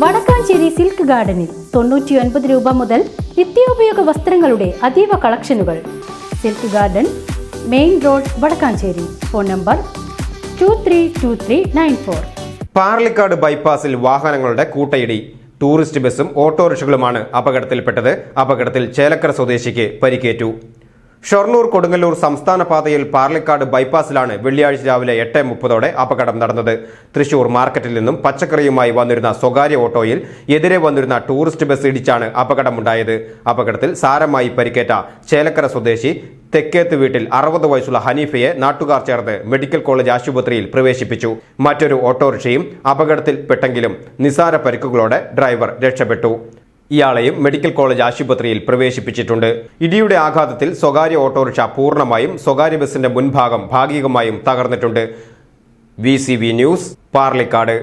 Vadakkanchery silk ഗാർഡനിൽ 99 രൂപ മുതൽ നിത്യോപയോഗ വസ്ത്രങ്ങളുടെ അതീവ കളക്ഷനുകൾ. Silk garden, main road, Vadakkanchery. Phone number 232394. പാർലിക്കാട് ബൈപ്പാസിൽ വാഹനങ്ങളുടെ കൂട്ടയിടി. ടൂറിസ്റ്റ് ബസും ഓട്ടോറിക്ഷകളുമാണ് അപകടത്തിൽപ്പെട്ടത്. അപകടത്തിൽ ചേലക്കര സ്വദേശിക്ക് പരിക്കേറ്റു. ഷൊർണൂർ കൊടുങ്ങല്ലൂർ സംസ്ഥാന പാതയിൽ പാർലിക്കാട് ബൈപ്പാസിലാണ് വെള്ളിയാഴ്ച രാവിലെ 8:30 അപകടം നടന്നത്. തൃശൂർ മാർക്കറ്റിൽ നിന്നും പച്ചക്കറിയുമായി വന്നിരുന്ന സ്വകാര്യ ഓട്ടോയിൽ എതിരെ വന്നിരുന്ന ടൂറിസ്റ്റ് ബസ് ഇടിച്ചാണ് അപകടമുണ്ടായത്. അപകടത്തിൽ സാരമായി പരിക്കേറ്റ ചേലക്കര സ്വദേശി തെക്കേത്ത് വീട്ടിൽ 60 വയസ്സുള്ള ഹനീഫയെ നാട്ടുകാർ ചേർന്ന് മെഡിക്കൽ കോളേജ് ആശുപത്രിയിൽ പ്രവേശിപ്പിച്ചു. മറ്റൊരു ഓട്ടോറിക്ഷയും അപകടത്തിൽപ്പെട്ടെങ്കിലും നിസാര പരിക്കുകളോടെ ഡ്രൈവർ രക്ഷപ്പെട്ടു. ഇയാളെയും മെഡിക്കൽ കോളേജ് ആശുപത്രിയിൽ പ്രവേശിപ്പിച്ചിട്ടുണ്ട്. ഇടിയുടെ ആഘാതത്തിൽ സ്വകാര്യ ഓട്ടോറിക്ഷ പൂർണ്ണമായും സ്വകാര്യ ബസിന്റെ മുൻഭാഗം ഭാഗികമായും തകർന്നിട്ടുണ്ട്. VCV news, Parlikkad.